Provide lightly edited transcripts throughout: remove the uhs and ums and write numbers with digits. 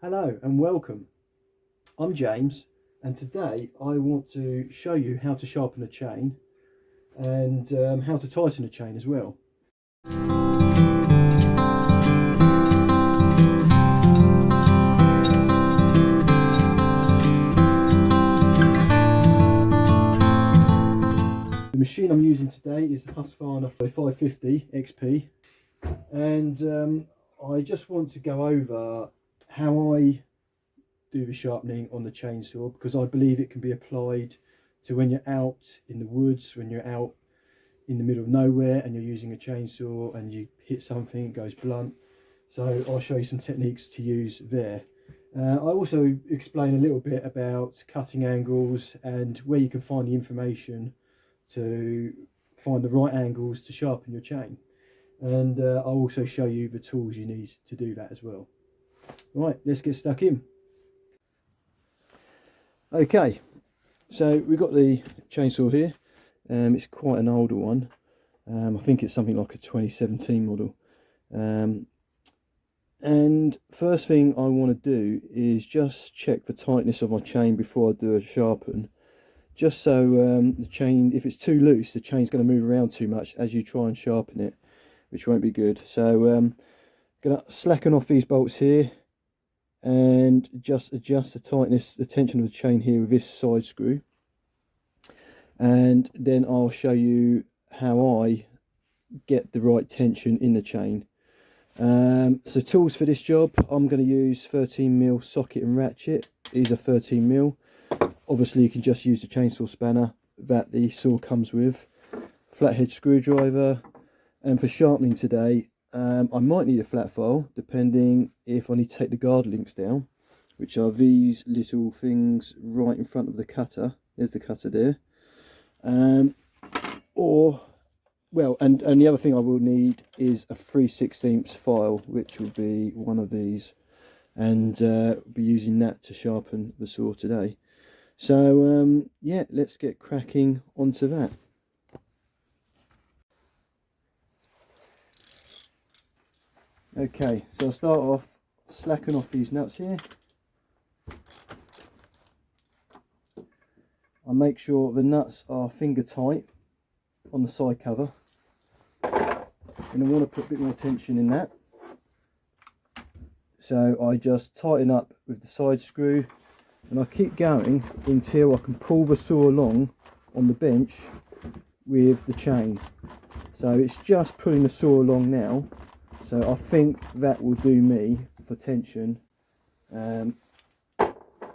Hello and welcome. I'm James, and today I want to show you how to sharpen a chain and how to tighten a chain as well. The machine I'm using today is the Husqvarna 550 XP, and I just want to go over how I do the sharpening on the chainsaw, because I believe it can be applied to when you're out in the woods, when you're out in the middle of nowhere and you're using a chainsaw and you hit something, it goes blunt. So I'll show you some techniques to use there. I also explain a little bit about cutting angles and where you can find the information to find the right angles to sharpen your chain. And I'll also show you the tools you need to do that as well. Right, let's get stuck in. Okay, so we've got the chainsaw here. It's quite an older one. I think it's something like a 2017 model. And first thing I want to do is just check the tightness of my chain before I do a sharpen. Just so the chain, if it's too loose, the chain's going to move around too much as you try and sharpen it, which won't be good. So I'm going to slacken off these bolts here and just adjust the tightness, the tension of the chain here with this side screw. And then I'll show you how I get the right tension in the chain. So tools for this job, I'm going to use 13mm socket and ratchet. These are 13mm. Obviously you can just use the chainsaw spanner that the saw comes with. Flathead screwdriver. And for sharpening today, I might need a flat file, depending if I need to take the guard links down, which are these little things right in front of the cutter. There's the cutter there. And the other thing I will need is a 3/16 file, which will be one of these, and be using that to sharpen the saw today. So yeah, let's get cracking onto that. Okay, so I'll start off slacking off these nuts here. I make sure the nuts are finger tight on the side cover, and I want to put a bit more tension in that. So I just tighten up with the side screw, and I keep going until I can pull the saw along on the bench with the chain. So it's just pulling the saw along now. So I think that will do me for tension. And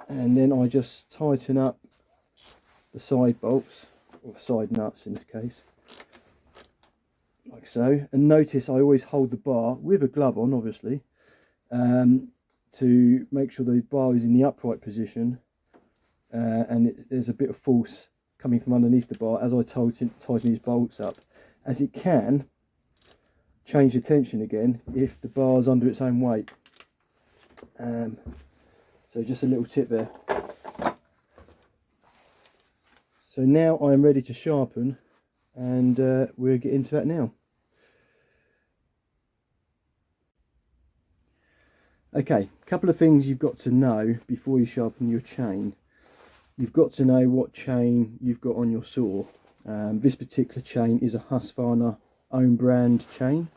then I just tighten up the side bolts, or side nuts in this case, like so. And notice I always hold the bar with a glove on, obviously, to make sure the bar is in the upright position, and there's a bit of force coming from underneath the bar as I tighten these bolts up, as it can change the tension again if the bar is under its own weight. So just a little tip there. So now I am ready to sharpen, and we'll get into that now. Okay, a couple of things you've got to know before you sharpen your chain. You've got to know what chain you've got on your saw. This particular chain is a Husqvarna own brand chain.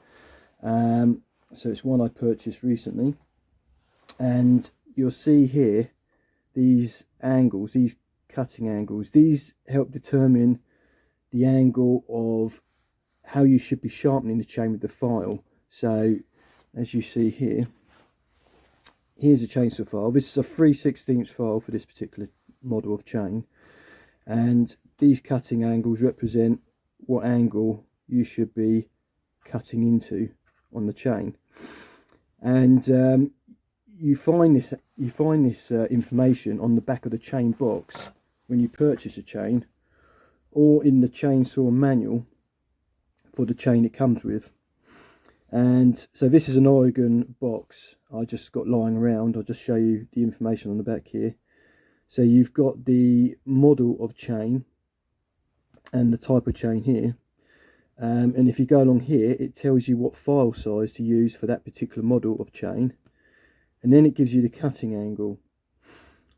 So it's one I purchased recently. And you'll see here these angles, these cutting angles. These help determine the angle of how you should be sharpening the chain with the file. So as you see here, here's a chainsaw file. This is a 3/16 file for this particular model of chain, and these cutting angles represent what angle you should be cutting into on the chain. And you find this information on the back of the chain box when you purchase a chain, or in the chainsaw manual for the chain it comes with. And so this is an Oregon box I just got lying around. I'll just show you the information on the back here. So you've got the model of chain and the type of chain here, and if you go along here, it tells you what file size to use for that particular model of chain. and then it gives you the cutting angle.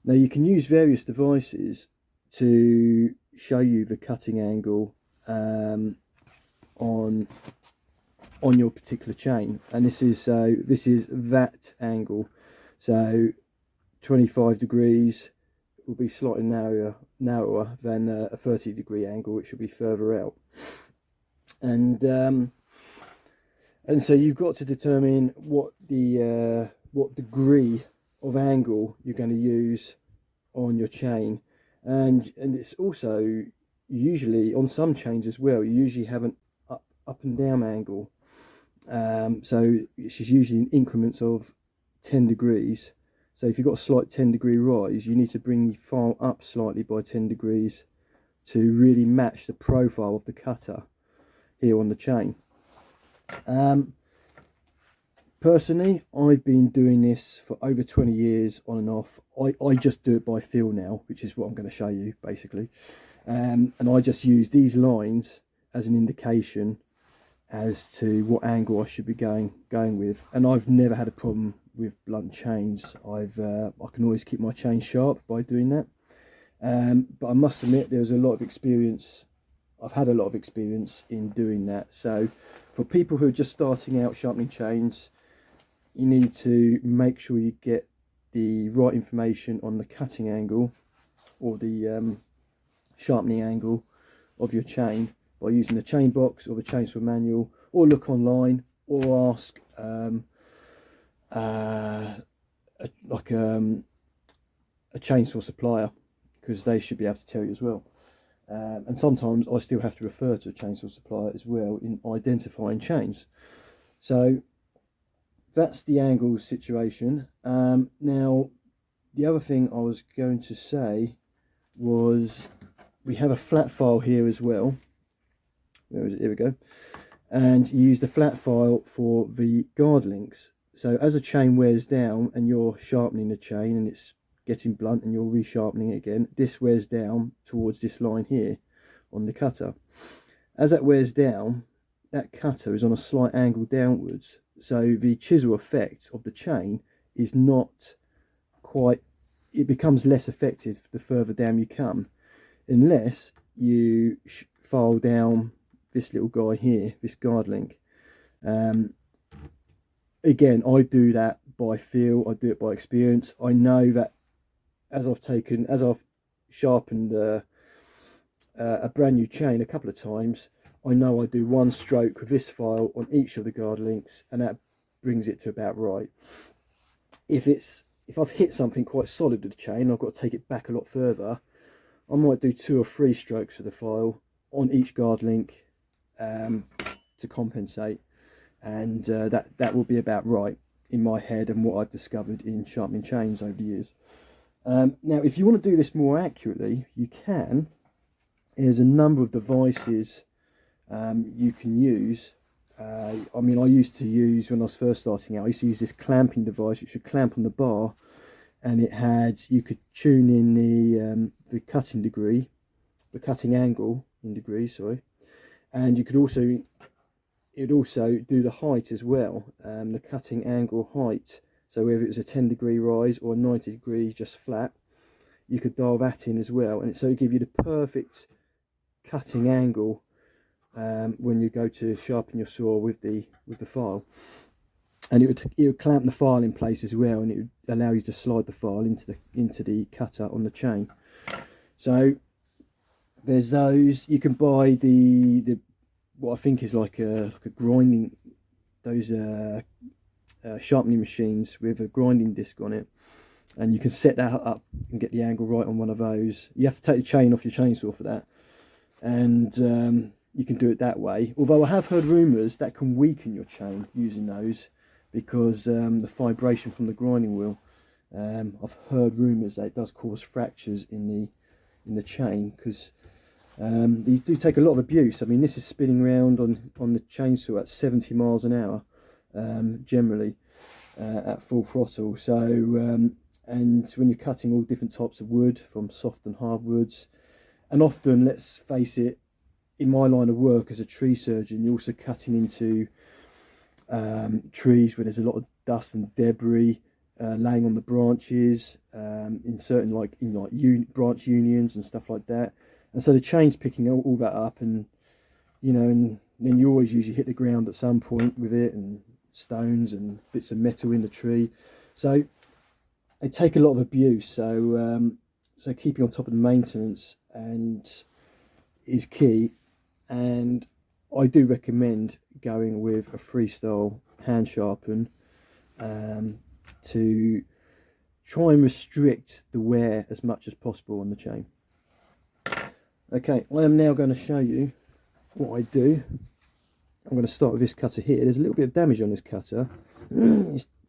Now you can use various devices to show you the cutting angle on your particular chain, and this is that angle. So 25 degrees will be slightly narrower than a 30-degree angle, which will be further out. And so you've got to determine what degree of angle you're going to use on your chain, and it's also usually on some chains as well. You usually have an up and down angle, so it's usually in increments of 10 degrees. So if you've got a slight 10-degree rise, you need to bring the file up slightly by 10 degrees to really match the profile of the cutter here on the chain. Personally, I've been doing this for over 20 years on and off. I just do it by feel now, which is what I'm going to show you basically. And I just use these lines as an indication as to what angle I should be going with. And I've never had a problem with blunt chains. I can always keep my chain sharp by doing that. But I must admit, there's a lot of experience. I've had a lot of experience in doing that. So for people who are just starting out sharpening chains, you need to make sure you get the right information on the cutting angle or the sharpening angle of your chain by using the chain box or the chainsaw manual, or look online, or ask a chainsaw supplier, because they should be able to tell you as well. And sometimes I still have to refer to a chainsaw supplier as well in identifying chains. So that's the angle situation. Now, the other thing I was going to say was we have a flat file here as well. Where is it? Here we go. And you use the flat file for the guard links. So as a chain wears down and you're sharpening the chain and it's getting blunt and you're resharpening it again, this wears down towards this line here on the cutter. As that wears down, that cutter is on a slight angle downwards, so the chisel effect of the chain is not quite, it becomes less effective the further down you come, unless you file down this little guy here, this guard link. Again, I do that by feel, I do it by experience. I know that as I've sharpened a brand new chain a couple of times, I know I do one stroke with this file on each of the guard links, and that brings it to about right. If I've hit something quite solid with the chain, I've got to take it back a lot further, I might do 2 or 3 strokes with the file on each guard link to compensate, and that will be about right in my head and what I've discovered in sharpening chains over the years. Now, if you want to do this more accurately, you can. There's a number of devices you can use. I mean, I used to use, when I was first starting out, I used to use this clamping device which would clamp on the bar, and you could tune in the cutting degree, the cutting angle in degrees, sorry, and you could also, it'd also do the height as well, the cutting angle height. So whether it was a 10-degree rise or a 90-degree just flat, you could dial that in as well, and so it give you the perfect cutting angle when you go to sharpen your saw with the file. And it would clamp the file in place as well, and it would allow you to slide the file into the cutter on the chain. So there's those. You can buy the what I think is like a grinding, those sharpening machines with a grinding disc on it, and you can set that up and get the angle right on one of those. You have to take the chain off your chainsaw for that, and you can do it that way. Although I have heard rumours that can weaken your chain using those, because the vibration from the grinding wheel, I've heard rumours that it does cause fractures in the chain, because these do take a lot of abuse. I mean, this is spinning around on the chainsaw at 70 miles an hour, generally, at full throttle. So and when you're cutting all different types of wood, from soft and hard woods, and often, let's face it, in my line of work as a tree surgeon, you're also cutting into trees where there's a lot of dust and debris, laying on the branches, in certain branch unions and stuff like that. And so the chain's picking all that up, and and then you always usually hit the ground at some point with it, and stones and bits of metal in the tree. So they take a lot of abuse. So keeping on top of the maintenance is key. And I do recommend going with a freestyle hand sharpen to try and restrict the wear as much as possible on the chain. Okay, I am now going to show you what I do. I'm going to start with this cutter here. There's a little bit of damage on this cutter.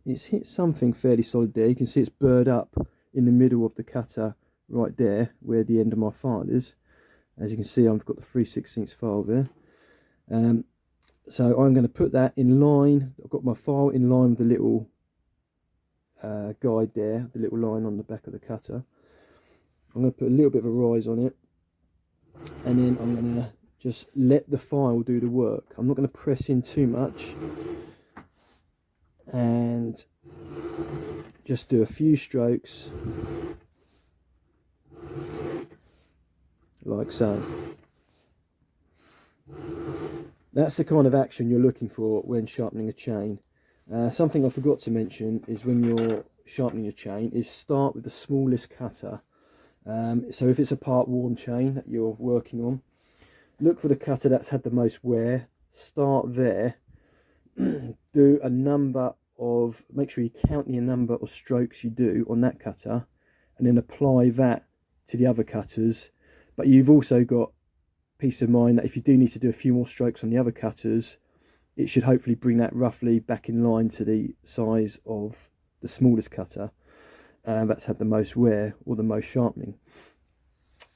It's hit something fairly solid there. You can see it's burred up in the middle of the cutter right there where the end of my file is. As you can see, I've got the 3/16 file there. So I'm going to put that in line. I've got my file in line with the little guide there, the little line on the back of the cutter. I'm going to put a little bit of a rise on it, and then I'm going to just let the file do the work. I'm not going to press in too much, and just do a few strokes like so. That's the kind of action you're looking for when sharpening a chain. Something I forgot to mention is when you're sharpening your chain is start with the smallest cutter. So if it's a part worn chain that you're working on, look for the cutter that's had the most wear, start there, do a number of, make sure you count the number of strokes you do on that cutter, and then apply that to the other cutters. But you've also got peace of mind that if you do need to do a few more strokes on the other cutters, it should hopefully bring that roughly back in line to the size of the smallest cutter that's had the most wear or the most sharpening.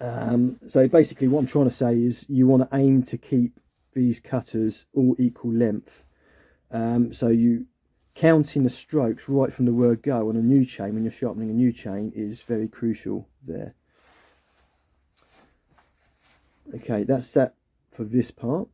So basically what I'm trying to say is you want to aim to keep these cutters all equal length. So you counting the strokes right from the word go on a new chain when you're sharpening a new chain is very crucial there. Okay, that's that for this part.